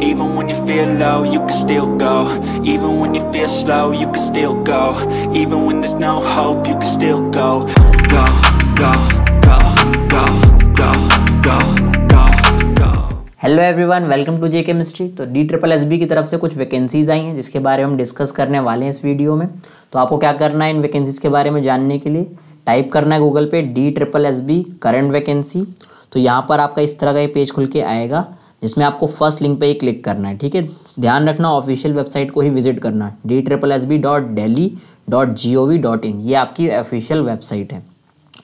Even when you feel low, you can still go. Even when you feel slow, you can still go. Even when there's no hope, you can still go. Go, go, go, go, go, go, go, go. Hello everyone, welcome to J chemistry. तो DSSB की तरफ से कुछ vacancies आई हैं जिसके बारे में हम डिस्कस करने वाले हैं इस वीडियो में। तो आपको क्या करना है, इन वैकेंसीज के बारे में जानने के लिए टाइप करना है गूगल पे DSSB करंट वैकेंसी। तो यहाँ पर आपका इस तरह का ये पेज खुल के आएगा जिसमें आपको फर्स्ट लिंक पे ही क्लिक करना है। ठीक है, ध्यान रखना ऑफिशियल वेबसाइट को ही विजिट करना है, DSSB.delhi.gov.in। ये आपकी ऑफिशियल वेबसाइट है।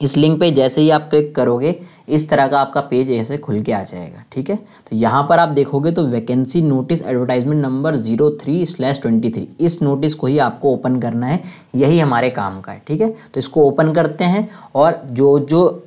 इस लिंक पे जैसे ही आप क्लिक करोगे इस तरह का आपका पेज ऐसे खुल के आ जाएगा। ठीक है, तो यहाँ पर आप देखोगे तो वैकेंसी नोटिस एडवर्टाइजमेंट नंबर 03/23, इस नोटिस को ही आपको ओपन करना है। यही हमारे काम का है। ठीक है, तो इसको ओपन करते हैं और जो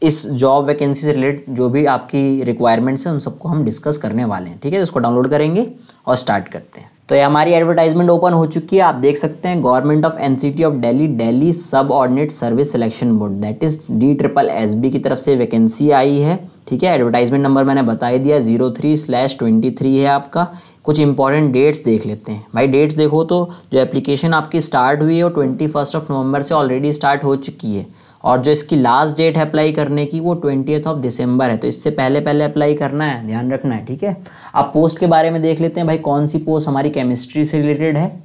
इस जॉब वैकेंसी से रिलेटेड जो भी आपकी रिक्वायरमेंट्स हैं उन सबको हम डिस्कस करने वाले हैं। ठीक है, तो इसको डाउनलोड करेंगे और स्टार्ट करते हैं। तो ये हमारी एडवर्टाइजमेंट ओपन हो चुकी है। आप देख सकते हैं government of NCT of Delhi, Delhi subordinate service selection board, that is DSSB की तरफ से वैकेंसी आई है। ठीक है, एडवर्टाइजमेंट नंबर मैंने बता ही दिया, 03/23 है आपका। कुछ इंपॉर्टेंट डेट्स देख लेते हैं भाई। डेट्स देखो तो जो एप्लीकेशन आपकी स्टार्ट हुई है वो 21 नवंबर से ऑलरेडी स्टार्ट हो चुकी है, और जो इसकी लास्ट डेट है अप्लाई करने की वो 20 दिसंबर है। तो इससे पहले पहले अप्लाई करना है, ध्यान रखना है। ठीक है, अब पोस्ट के बारे में देख लेते हैं भाई, कौन सी पोस्ट हमारी केमिस्ट्री से रिलेटेड है।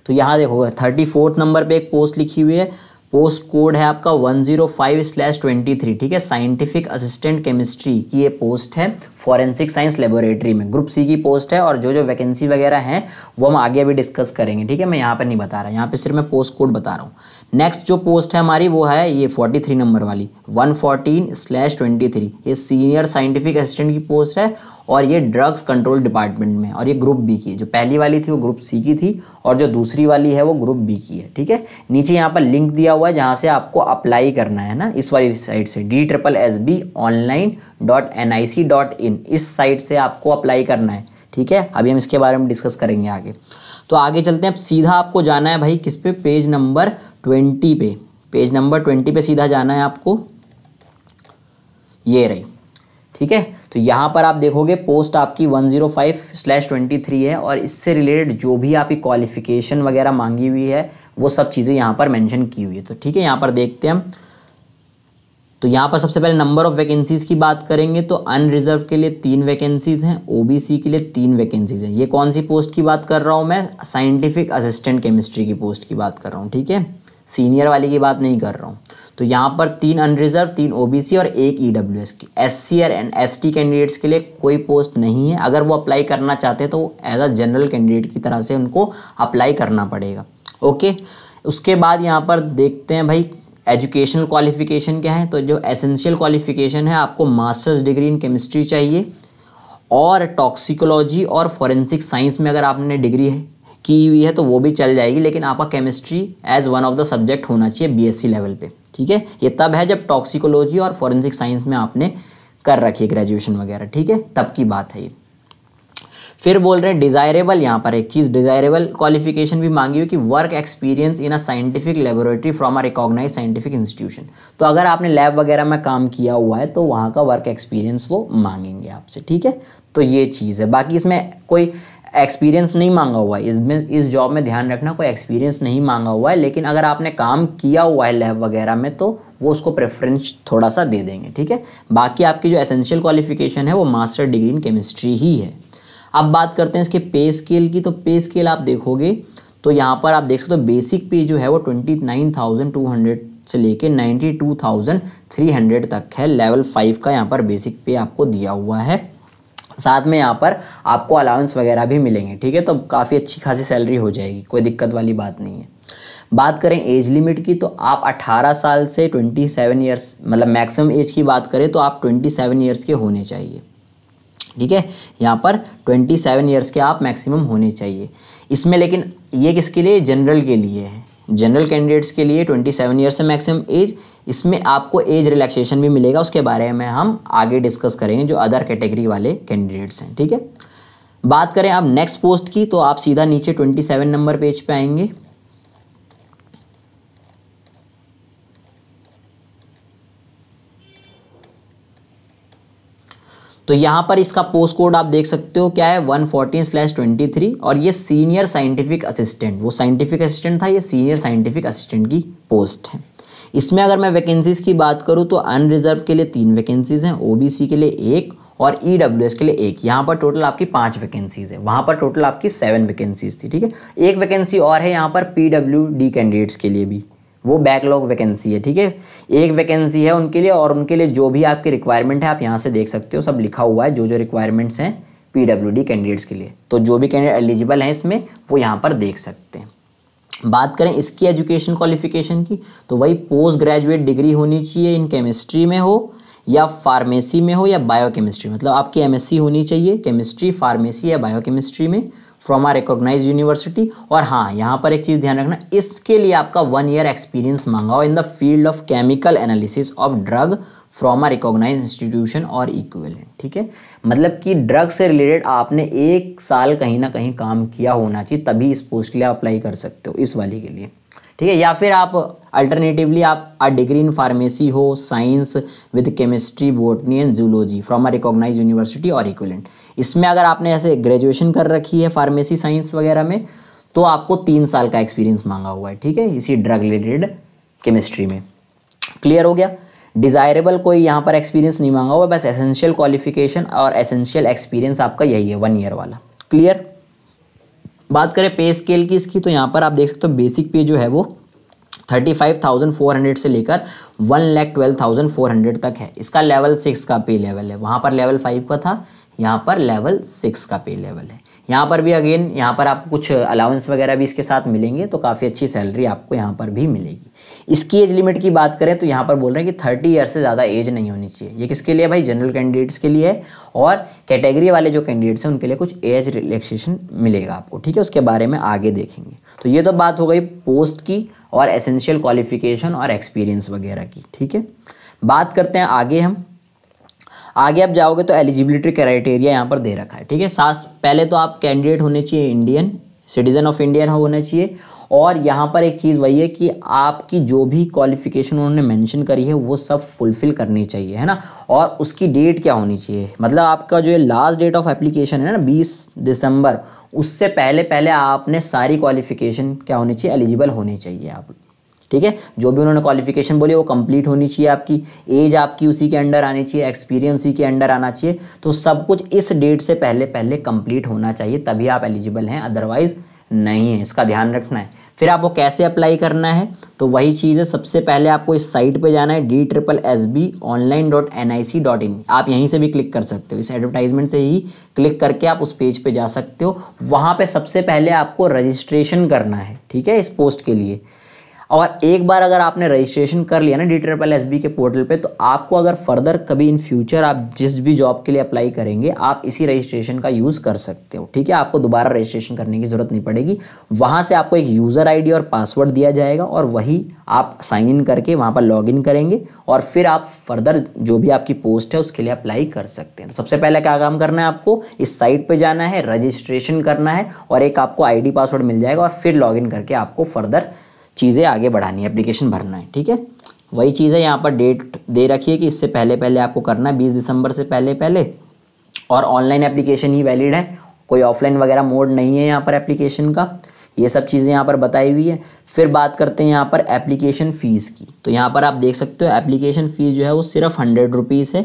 तो यहाँ देखो 34 नंबर पे एक पोस्ट लिखी हुई है, पोस्ट कोड है आपका 105/23। ठीक है, साइंटिफिक असिस्टेंट केमिस्ट्री की ये पोस्ट है फॉरेंसिक साइंस लेबोरेटरी में, ग्रुप सी की पोस्ट है। और जो वैकेंसी वगैरह हैं वो हम आगे भी डिस्कस करेंगे। ठीक है, मैं यहाँ पर नहीं बता रहा, यहाँ पे सिर्फ मैं पोस्ट कोड बता रहा हूँ। नेक्स्ट जो पोस्ट है हमारी वो है ये 43 नंबर वाली 114/23, ये सीनियर साइंटिफिक असिस्टेंट की पोस्ट है और ये ड्रग्स कंट्रोल डिपार्टमेंट में, और ये ग्रुप बी की है। जो पहली वाली थी वो ग्रुप सी की थी और जो दूसरी वाली है वो ग्रुप बी की है। ठीक है, नीचे यहाँ पर लिंक दिया हुआ है जहाँ से आपको अप्लाई करना है ना, इस वाली साइट से DSSBonline.nic.in, इस साइट से आपको अप्लाई करना है। ठीक है, अभी हम इसके बारे में डिस्कस करेंगे आगे। तो आगे चलते हैं। अब सीधा आपको जाना है भाई किस पे, पेज नंबर 20 पे, पेज नंबर 20 पे सीधा जाना है आपको, ये रही। ठीक है, तो यहाँ पर आप देखोगे पोस्ट आपकी 105/23 है और इससे रिलेटेड जो भी आपकी क्वालिफिकेशन वगैरह मांगी हुई है वो सब चीज़ें यहाँ पर मेंशन की हुई है। तो ठीक है, यहाँ पर देखते हैं हम। तो यहाँ पर सबसे पहले नंबर ऑफ़ वैकेंसीज़ की बात करेंगे तो अनरिजर्व के लिए 3 वैकेंसीज़ हैं, OBC के लिए 3 वैकेंसीज़ हैं। ये कौन सी पोस्ट की बात कर रहा हूँ मैं, साइंटिफिक असिस्टेंट केमिस्ट्री की पोस्ट की बात कर रहा हूँ। ठीक है, सीनियर वाली की बात नहीं कर रहा हूँ। तो यहाँ पर 3 अनरिजर्व, 3 OBC और 1 EWS की। SC और ST कैंडिडेट्स के लिए कोई पोस्ट नहीं है। अगर वो अप्लाई करना चाहते हैं तो एज अ जनरल कैंडिडेट की तरह से उनको अप्लाई करना पड़ेगा। ओके, उसके बाद यहाँ पर देखते हैं भाई एजुकेशनल क्वालिफिकेशन क्या है। तो जो एसेंशियल क्वालिफिकेशन है, आपको मास्टर्स डिग्री इन केमिस्ट्री चाहिए और टॉक्सिकोलॉजी और फॉरेंसिक साइंस में अगर आपने डिग्री की हुई है तो वो भी चल जाएगी, लेकिन आपका chemistry as one of the subject होना चाहिए BSc लेवल पे। ठीक है, ये तब है जब टॉक्सिकोलॉजी और फॉरेंसिक साइंस में आपने कर रखी है ग्रेजुएशन वगैरह। ठीक है, तब की बात है ये। फिर बोल रहे हैं डिज़ायरेबल, यहाँ पर एक चीज़ डिज़ायरेबल क्वालिफिकेशन भी मांगी हुई कि work experience in a scientific laboratory from a recognise scientific institution. तो अगर आपने लैब वगैरह में काम किया हुआ है तो वहाँ का वर्क एक्सपीरियंस वो मांगेंगे आपसे। ठीक है, तो ये चीज़ है। बाकी इसमें कोई एक्सपीरियंस नहीं मांगा हुआ है, इसमें इस जॉब में ध्यान रखना कोई एक्सपीरियंस नहीं मांगा हुआ है, लेकिन अगर आपने काम किया हुआ है लैब वगैरह में तो वो उसको प्रेफरेंस थोड़ा सा दे देंगे। ठीक है, बाकी आपकी जो एसेंशियल क्वालिफिकेशन है वो मास्टर डिग्री इन केमिस्ट्री ही है। अब बात करते हैं इसके पे स्केल की। तो पे स्केल आप देखोगे तो यहाँ पर आप देख सकते हो बेसिक पे जो है वो 29,200 से लेके 92,300 तक है। लेवल 5 का यहाँ पर बेसिक पे आपको दिया हुआ है। साथ में यहाँ पर आपको अलाउंस वगैरह भी मिलेंगे। ठीक है, तो काफ़ी अच्छी खासी सैलरी हो जाएगी, कोई दिक्कत वाली बात नहीं है। बात करें एज लिमिट की तो आप 18 साल से 27 ईयर्स, मतलब मैक्सिमम एज की बात करें तो आप 27 ईयर्स के होने चाहिए। ठीक है, यहाँ पर 27 ईयर्स के आप मैक्सिमम होने चाहिए इसमें। लेकिन ये किसके लिए, जनरल के लिए है, जनरल कैंडिडेट्स के लिए 27 ईयर्स से मैक्सिमम एज। इसमें आपको एज रिलैक्सेशन भी मिलेगा, उसके बारे में हम आगे डिस्कस करेंगे जो अदर कैटेगरी वाले कैंडिडेट्स हैं। ठीक है, बात करें अब नेक्स्ट पोस्ट की तो आप सीधा नीचे 27 नंबर पेज पे आएंगे। तो यहाँ पर इसका पोस्ट कोड आप देख सकते हो क्या है 114/23 और ये सीनियर साइंटिफिक असिस्टेंट, वो साइंटिफिक असिस्टेंट था, ये सीनियर साइंटिफिक असिस्टेंट की पोस्ट है। इसमें अगर मैं वैकेंसीज़ की बात करूँ तो अनरिजर्व के लिए 3 वैकेंसीज़ हैं, ओबीसी के लिए 1 और ईडब्ल्यूएस के लिए 1। यहाँ पर टोटल आपकी 5 वैकेंसीज़ है, वहाँ पर टोटल आपकी 7 वैकेंसीज़ थी, ठीक है। एक वैकेंसी और है यहाँ पर पीडब्ल्यूडी कैंडिडेट्स के लिए भी, वो बैकलॉग वैकेंसी है, ठीक है। एक वैकेंसी है उनके लिए, और उनके लिए जो भी आपकी रिक्वायरमेंट है आप यहाँ से देख सकते हो, सब लिखा हुआ है जो जो रिक्वायरमेंट्स हैं पीडब्ल्यूडी कैंडिडेट्स के लिए। तो जो भी कैंडिडेट एलिजिबल हैं इसमें वो यहाँ पर देख सकते हैं। बात करें इसकी एजुकेशन क्वालिफिकेशन की, तो वही पोस्ट ग्रेजुएट डिग्री होनी चाहिए इन केमिस्ट्री में हो या फार्मेसी में हो या बायोकेमिस्ट्री, मतलब आपकी एमएससी होनी चाहिए केमिस्ट्री, फार्मेसी या बायोकेमिस्ट्री में फ्रॉम आ रिकॉग्नाइज यूनिवर्सिटी। और हाँ, यहाँ पर एक चीज़ ध्यान रखना, इसके लिए आपका 1 ईयर एक्सपीरियंस मांगा हो in the field of chemical analysis of drug from a recognise institution और इक्विवेलेंट, ठीक है। मतलब कि ड्रग से रिलेटेड आपने 1 साल कहीं ना कहीं काम किया होना चाहिए, तभी इस पोस्ट के लिए अप्लाई कर सकते हो, इस वाली के लिए, ठीक है। या फिर आप अल्टरनेटिवली आप डिग्री इन फार्मेसी हो, science with chemistry, botany and zoology from a recognise university और इक्विवेलेंट। इसमें अगर आपने ऐसे ग्रेजुएशन कर रखी है फार्मेसी साइंस वगैरह में तो आपको 3 साल का एक्सपीरियंस मांगा हुआ है, ठीक है, इसी ड्रग रिलेटेड केमिस्ट्री में। क्लियर हो गया। डिज़ायरेबल कोई यहाँ पर एक्सपीरियंस नहीं मांगा हुआ, बस एसेंशियल क्वालिफिकेशन और एसेंशियल एक्सपीरियंस आपका यही है 1 ईयर वाला। क्लियर। बात करें पे स्केल की इसकी, तो यहाँ पर आप देख सकते हो बेसिक पे जो है वो 35,400 से लेकर 1,12,400 तक है। इसका लेवल 6 का पे लेवल है, वहाँ पर लेवल 5 का था, यहाँ पर लेवल 6 का पे लेवल है। यहाँ पर भी अगेन यहाँ पर आपको कुछ अलाउंस वगैरह भी इसके साथ मिलेंगे, तो काफ़ी अच्छी सैलरी आपको यहाँ पर भी मिलेगी। इसकी एज लिमिट की बात करें तो यहाँ पर बोल रहे हैं कि 30 ईयर से ज़्यादा एज नहीं होनी चाहिए। ये किसके लिए भाई? जनरल कैंडिडेट्स के लिए है, और कैटेगरी वाले जो कैंडिडेट्स हैं उनके लिए कुछ एज रिलैक्सेशन मिलेगा आपको, ठीक है। उसके बारे में आगे देखेंगे। तो ये तो बात हो गई पोस्ट की और एसेंशियल क्वालिफिकेशन और एक्सपीरियंस वगैरह की, ठीक है। बात करते हैं आगे हम। आगे आप जाओगे तो एलिजिबिलिटी क्राइटेरिया यहाँ पर दे रखा है, ठीक है। पहले तो आप कैंडिडेट होने चाहिए इंडियन, सिटीजन ऑफ इंडिया होना चाहिए, और यहाँ पर एक चीज़ वही है कि आपकी जो भी क्वालिफिकेशन उन्होंने मेंशन करी है वो सब फुलफिल करनी चाहिए, है ना। और उसकी डेट क्या होनी चाहिए, मतलब आपका जो लास्ट डेट ऑफ एप्लीकेशन है ना 20 दिसंबर, उससे पहले पहले आपने सारी क्वालिफिकेशन क्या होनी चाहिए, एलिजिबल होनी चाहिए आप, ठीक है। जो भी उन्होंने क्वालिफिकेशन बोली वो कंप्लीट होनी चाहिए, आपकी एज आपकी उसी के अंडर आनी चाहिए, एक्सपीरियंस उसी के अंडर आना चाहिए। तो सब कुछ इस डेट से पहले पहले कंप्लीट होना चाहिए, तभी आप एलिजिबल हैं, अदरवाइज नहीं है। इसका ध्यान रखना है। फिर आपको कैसे अप्लाई करना है, तो वही चीज़ है, सबसे पहले आपको इस साइट पे जाना है DSSBonline.nic.in। आप यहीं से भी क्लिक कर सकते हो, इस एडवर्टाइजमेंट से ही क्लिक करके आप उस पेज पे जा सकते हो। वहाँ पे सबसे पहले आपको रजिस्ट्रेशन करना है, ठीक है, इस पोस्ट के लिए। और एक बार अगर आपने रजिस्ट्रेशन कर लिया ना DSSB के पोर्टल पे, तो आपको अगर फर्दर कभी इन फ्यूचर आप जिस भी जॉब के लिए अप्लाई करेंगे, आप इसी रजिस्ट्रेशन का यूज़ कर सकते हो, ठीक है। आपको दोबारा रजिस्ट्रेशन करने की ज़रूरत नहीं पड़ेगी। वहाँ से आपको एक यूज़र ID और पासवर्ड दिया जाएगा, और वही आप साइन इन करके वहाँ पर लॉग इन करेंगे, और फिर आप फर्दर जो भी आपकी पोस्ट है उसके लिए अप्लाई कर सकते हैं। तो सबसे पहले क्या काम करना है, आपको इस साइट पर जाना है, रजिस्ट्रेशन करना है, और एक आपको ID पासवर्ड मिल जाएगा, और फिर लॉग इन करके आपको फर्दर चीज़ें आगे बढ़ानी है, एप्लीकेशन भरना है, ठीक है। वही चीज़ है, यहाँ पर डेट दे रखी है कि इससे पहले पहले आपको करना है, 20 दिसंबर से पहले पहले, और ऑनलाइन एप्लीकेशन ही वैलिड है, कोई ऑफलाइन वगैरह मोड नहीं है यहाँ पर एप्लीकेशन का। ये सब चीज़ें यहाँ पर बताई हुई है। फिर बात करते हैं यहाँ पर एप्लीकेशन फ़ीस की, तो यहाँ पर आप देख सकते हो एप्लीकेशन फ़ीस जो है वो सिर्फ 100 रुपीज़ है,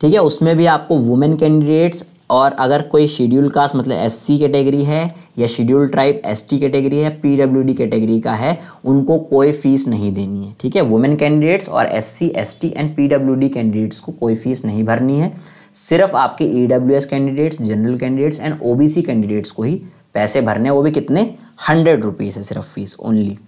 ठीक है। उसमें भी आपको वुमेन कैंडिडेट्स, और अगर कोई शेड्यूल कास्ट मतलब SC कैटेगरी है, या शेड्यूल ट्राइब ST कैटेगरी है, PWD कैटेगरी का है, उनको कोई फ़ीस नहीं देनी है, ठीक है। वुमेन कैंडिडेट्स और SC ST and PWD candidates को कोई फ़ीस नहीं भरनी है। सिर्फ आपके EWS candidates, general candidates and OBC candidates को ही पैसे भरने हैं, वो भी कितने, 100 रुपीज़ है सिर्फ फीस ओनली,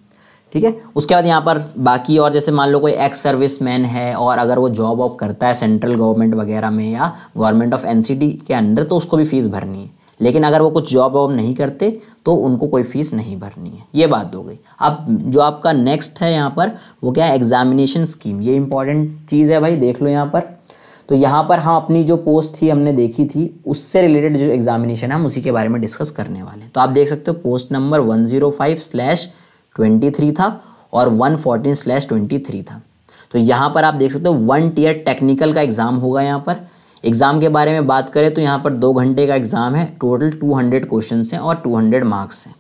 ठीक है। उसके बाद यहाँ पर बाकी और जैसे मान लो कोई एक्स सर्विस मैन है, और अगर वो जॉब वॉब करता है सेंट्रल गवर्नमेंट वगैरह में या गवर्नमेंट ऑफ NCT के अंडर, तो उसको भी फ़ीस भरनी है। लेकिन अगर वो कुछ जॉब वॉब नहीं करते तो उनको कोई फ़ीस नहीं भरनी है। ये बात हो गई। अब जो आपका नेक्स्ट है यहाँ पर वो क्या है, एग्जामिनेशन स्कीम। ये इंपॉर्टेंट चीज़ है भाई, देख लो यहाँ पर। तो यहाँ पर हम अपनी जो पोस्ट थी हमने देखी थी, उससे रिलेटेड जो एग्जामिनेशन है हम उसी के बारे में डिस्कस करने वाले हैं। तो आप देख सकते हो पोस्ट नंबर 105/23 था और 114/23 था। तो यहाँ पर आप देख सकते हो 1 टियर टेक्निकल का एग्ज़ाम होगा यहाँ पर। एग्ज़ाम के बारे में बात करें तो यहाँ पर 2 घंटे का एग्ज़ाम है, टोटल 200 क्वेश्चन हैं और 200 मार्क्स हैं।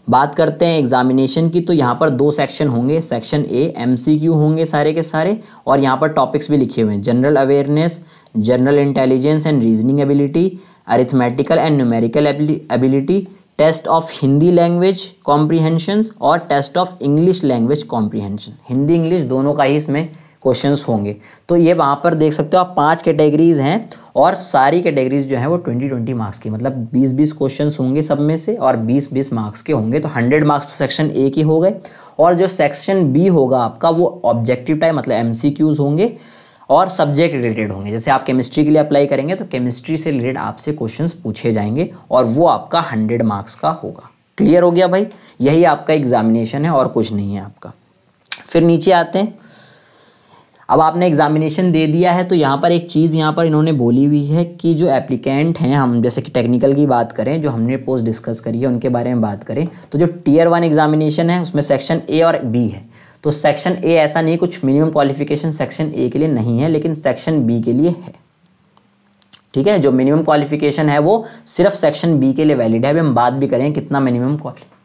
बात करते हैं एग्जामिनेशन की, तो यहाँ पर 2 सेक्शन होंगे। सेक्शन ए MCQ होंगे सारे के सारे, और यहाँ पर टॉपिक्स भी लिखे हुए हैं, general awareness, general intelligence and reasoning ability, arithmetical and numerical ability, test of Hindi language comprehensions और test of English language comprehension. Hindi English दोनों का ही इसमें क्वेश्चंस होंगे। तो ये वहाँ पर देख सकते हो आप 5 कैटेगरीज हैं, और सारी कैटेगरीज जो है वो 20-20 मार्क्स की, मतलब 20-20 क्वेश्चंस होंगे सब में से, और 20-20 मार्क्स के होंगे। तो 100 मार्क्स तो सेक्शन ए के हो गए, और जो सेक्शन बी होगा आपका वो ऑब्जेक्टिव टाइप मतलब MCQs होंगे और सब्जेक्ट रिलेटेड होंगे। जैसे आप केमिस्ट्री के लिए अप्लाई करेंगे तो केमिस्ट्री से रिलेटेड आपसे क्वेश्चंस पूछे जाएंगे, और वो आपका 100 मार्क्स का होगा। क्लियर हो गया भाई, यही आपका एग्जामिनेशन है और कुछ नहीं है आपका। फिर नीचे आते हैं, अब आपने एग्जामिनेशन दे दिया है तो यहाँ पर एक चीज़ यहाँ पर इन्होंने बोली हुई है कि जो एप्लीकेंट हैं, हम जैसे कि टेक्निकल की बात करें, जो हमने पोस्ट डिस्कस करी है उनके बारे में बात करें, तो जो Tier 1 एग्जामिनेशन है उसमें सेक्शन ए और बी है। तो सेक्शन ए ऐसा नहीं, कुछ मिनिमम क्वालिफिकेशन सेक्शन ए के लिए नहीं है, लेकिन सेक्शन बी के लिए है। ठीक है, जो मिनिमम क्वालिफिकेशन है वो सिर्फ सेक्शन बी के लिए वैलिड है। अभी हम बात भी करें कितना मिनिमम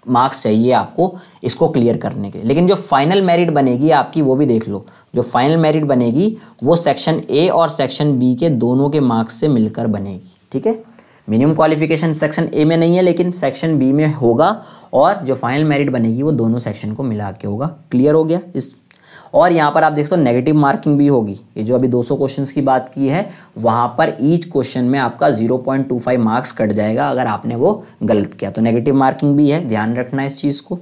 मार्क्स चाहिए आपको इसको क्लियर करने के लिए, लेकिन जो फाइनल मेरिट बनेगी आपकी वो भी देख लो। जो फाइनल मेरिट बनेगी वो सेक्शन ए और सेक्शन बी के दोनों के मार्क्स से मिलकर बनेगी। ठीक है, मिनिमम क्वालिफिकेशन सेक्शन ए में नहीं है लेकिन सेक्शन बी में होगा, और जो फाइनल मेरिट बनेगी वो दोनों सेक्शन को मिला के होगा। क्लियर हो गया इस। और यहाँ पर आप देख सकते हो नेगेटिव मार्किंग भी होगी। ये जो अभी 200 क्वेश्चंस की बात की है, वहाँ पर ईच क्वेश्चन में आपका 0.25 मार्क्स कट जाएगा अगर आपने वो गलत किया, तो नेगेटिव मार्किंग भी है, ध्यान रखना इस चीज़ को।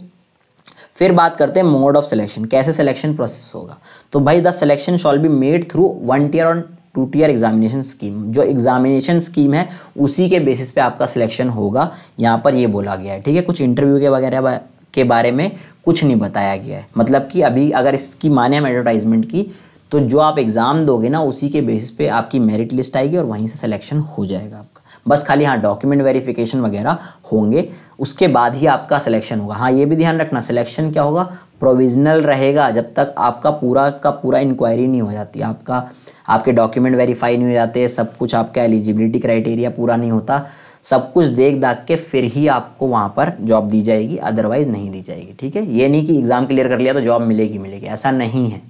फिर बात करते हैं मोड ऑफ सिलेक्शन, कैसे सिलेक्शन प्रोसेस होगा। तो भाई the selection shall be made through 1 tier और 2 टियर एग्जामिनेशन स्कीम। जो एग्जामिनेशन स्कीम है उसी के बेसिस पे आपका सिलेक्शन होगा, यहाँ पर ये बोला गया है। ठीक है, कुछ इंटरव्यू के वगैरह के बारे में कुछ नहीं बताया गया है। मतलब कि अभी अगर इसकी माने हम एडवर्टाइजमेंट की, तो जो आप एग्ज़ाम दोगे ना उसी के बेसिस पे आपकी मेरिट लिस्ट आएगी और वहीं से सिलेक्शन हो जाएगा आपका। बस खाली हाँ डॉक्यूमेंट वेरिफिकेशन वगैरह होंगे, उसके बाद ही आपका सिलेक्शन होगा। हाँ ये भी ध्यान रखना, सिलेक्शन क्या होगा, प्रोविजनल रहेगा जब तक आपका पूरा का पूरा इंक्वायरी नहीं हो जाती, आपके डॉक्यूमेंट वेरीफाई नहीं हो जाते, सब कुछ आपका एलिजिबिलिटी क्राइटेरिया पूरा नहीं होता, सब कुछ देख दाख के फिर ही आपको वहाँ पर जॉब दी जाएगी, अदरवाइज़ नहीं दी जाएगी। ठीक है, ये नहीं कि एग्ज़ाम क्लियर कर लिया तो जॉब मिलेगी, ऐसा नहीं है।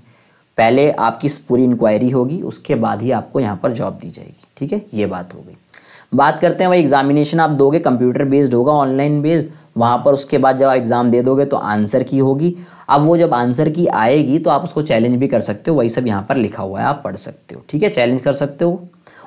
पहले आपकी पूरी इंक्वायरी होगी, उसके बाद ही आपको यहाँ पर जॉब दी जाएगी। ठीक है, ये बात हो गई। बात करते हैं भाई एग्जामिनेशन आप दोगे कंप्यूटर बेस्ड होगा, ऑनलाइन बेस्ड। वहाँ पर उसके बाद जब आप एग्ज़ाम दे दोगे तो आंसर की होगी। अब वो जब आंसर की आएगी तो आप उसको चैलेंज भी कर सकते हो, वही सब यहाँ पर लिखा हुआ है, आप पढ़ सकते हो। ठीक है, चैलेंज कर सकते हो।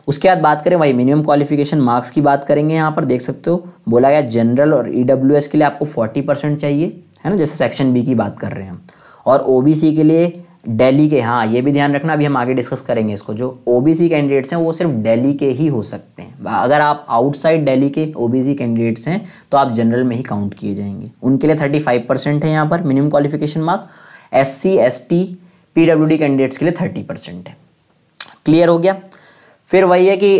उसके बाद बात करें भाई मिनिमम क्वालिफिकेशन मार्क्स की बात करेंगे। यहाँ पर देख सकते हो बोला गया जनरल और EWS के लिए आपको 40% चाहिए, है ना, जैसे सेक्शन बी की बात कर रहे हैं हम। और OBC के लिए दिल्ली के, हाँ ये भी ध्यान रखना, अभी हम आगे डिस्कस करेंगे इसको। जो OBC कैंडिडेट्स हैं वो सिर्फ दिल्ली के ही हो सकते हैं। अगर आप आउटसाइड दिल्ली के OBC कैंडिडेट्स हैं तो आप जनरल में ही काउंट किए जाएंगे। उनके लिए 35% है यहाँ पर minimum qualification mark. SC ST PWD candidates के लिए 30% है। क्लियर हो गया। फिर वही है कि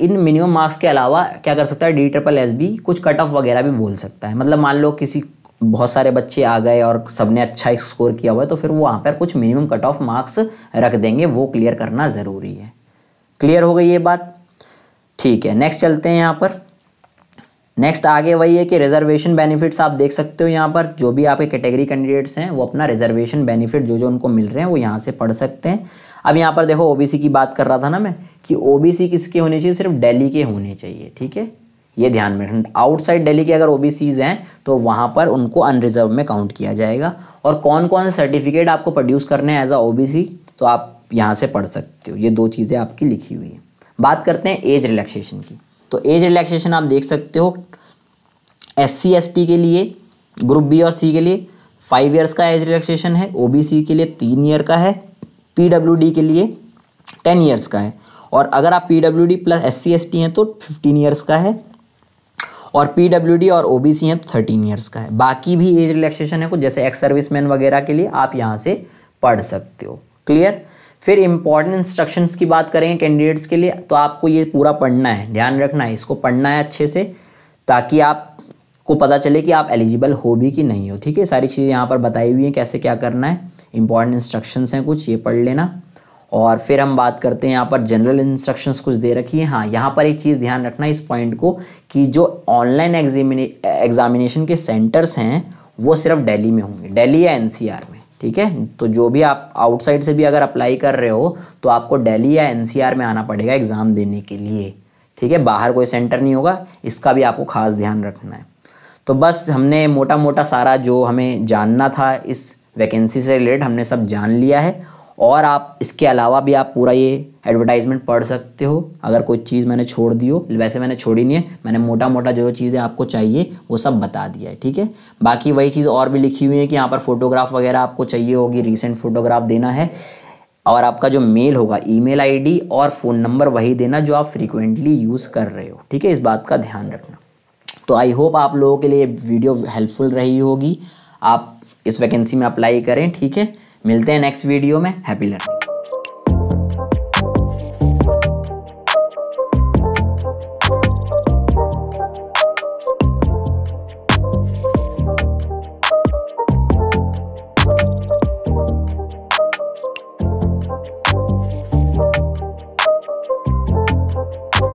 इन मिनिमम मार्क्स के अलावा क्या कर सकता है DSSB कुछ कट ऑफ वगैरह भी बोल सकता है। मतलब मान लो किसी बहुत सारे बच्चे आ गए और सबने अच्छा स्कोर किया हुआ है तो फिर वो वहाँ पर कुछ मिनिमम कट ऑफ मार्क्स रख देंगे, वो क्लियर करना ज़रूरी है। क्लियर हो गई ये बात, ठीक है। नेक्स्ट चलते हैं यहाँ पर। नेक्स्ट आगे वही है कि रिजर्वेशन बेनिफिट्स आप देख सकते हो। यहाँ पर जो भी आपके कैटेगरी कैंडिडेट्स हैं वो अपना रिजर्वेशन बेनिफिट जो उनको मिल रहे हैं वो यहाँ से पढ़ सकते हैं। अब यहाँ पर देखो OBC की बात कर रहा था ना मैं कि OBC किसके होने चाहिए, सिर्फ दिल्ली के होने चाहिए। ठीक है, ये ध्यान में रखना। आउटसाइड दिल्ली के अगर OBCs हैं तो वहाँ पर उनको अनरिजर्व में काउंट किया जाएगा। और कौन कौन से सर्टिफिकेट आपको प्रोड्यूस करने हैं एज अ OBC तो आप यहाँ से पढ़ सकते हो। ये 2 चीज़ें आपकी लिखी हुई है। बात करते हैं एज रिलैक्सेशन की। तो एज रिलैक्सेशन आप देख सकते हो SC ST के लिए, ग्रुप B और C के लिए 5 ईयर्स का एज रिलैक्सेशन है, OBC के लिए 3 ईयर का है, PWD के लिए 10 ईयर्स का है। और अगर आप PWD प्लस SC ST हैं तो 15 ईयर्स का है, और PWD और OBC हैं तो 13 ईयर्स का है। बाकी भी एज रिलैक्सेशन है कुछ, जैसे एक्स सर्विसमैन वगैरह के लिए आप यहाँ से पढ़ सकते हो। क्लियर। फिर इंपॉर्टेंट इंस्ट्रक्शंस की बात करेंगे कैंडिडेट्स के लिए, तो आपको ये पूरा पढ़ना है, ध्यान रखना है, इसको पढ़ना है अच्छे से ताकि आपको पता चले कि आप एलिजिबल हो भी कि नहीं हो। ठीक है, सारी चीज़ें यहाँ पर बताई हुई हैं कैसे क्या करना है। इंपॉर्टेंट इंस्ट्रक्शंस हैं कुछ, ये पढ़ लेना। और फिर हम बात करते हैं यहाँ पर जनरल इंस्ट्रक्शंस कुछ दे रखी है। हाँ, यहाँ पर एक चीज़ ध्यान रखना इस पॉइंट को कि जो ऑनलाइन एग्जामिनेशन के सेंटर्स हैं वो सिर्फ दिल्ली में होंगे, दिल्ली या एनसीआर में, ठीक है। तो जो भी आप आउटसाइड से भी अगर अप्लाई कर रहे हो तो आपको दिल्ली या एनसीआर में आना पड़ेगा एग्ज़ाम देने के लिए, ठीक है। बाहर कोई सेंटर नहीं होगा, इसका भी आपको खास ध्यान रखना है। तो बस हमने मोटा मोटा सारा जो हमें जानना था इस वैकेंसी से रिलेटेड हमने सब जान लिया है। और आप इसके अलावा भी आप पूरा ये एडवर्टाइजमेंट पढ़ सकते हो अगर कोई चीज़ मैंने छोड़ दी हो। वैसे मैंने छोड़ी नहीं है, मैंने मोटा मोटा जो चीज़ें आपको चाहिए वो सब बता दिया है, ठीक है। बाकी वही चीज़ और भी लिखी हुई है कि यहाँ पर फोटोग्राफ वगैरह आपको चाहिए होगी, रीसेंट फोटोग्राफ देना है। और आपका जो मेल होगा, ईमेल आईडी और फ़ोन नंबर वही देना जो आप फ्रीक्वेंटली यूज़ कर रहे हो, ठीक है। इस बात का ध्यान रखना। तो आई होप आप लोगों के लिए वीडियो हेल्पफुल रही होगी, आप इस वैकेंसी में अप्लाई करें, ठीक है। मिलते हैं नेक्स्ट वीडियो में। Happy learning.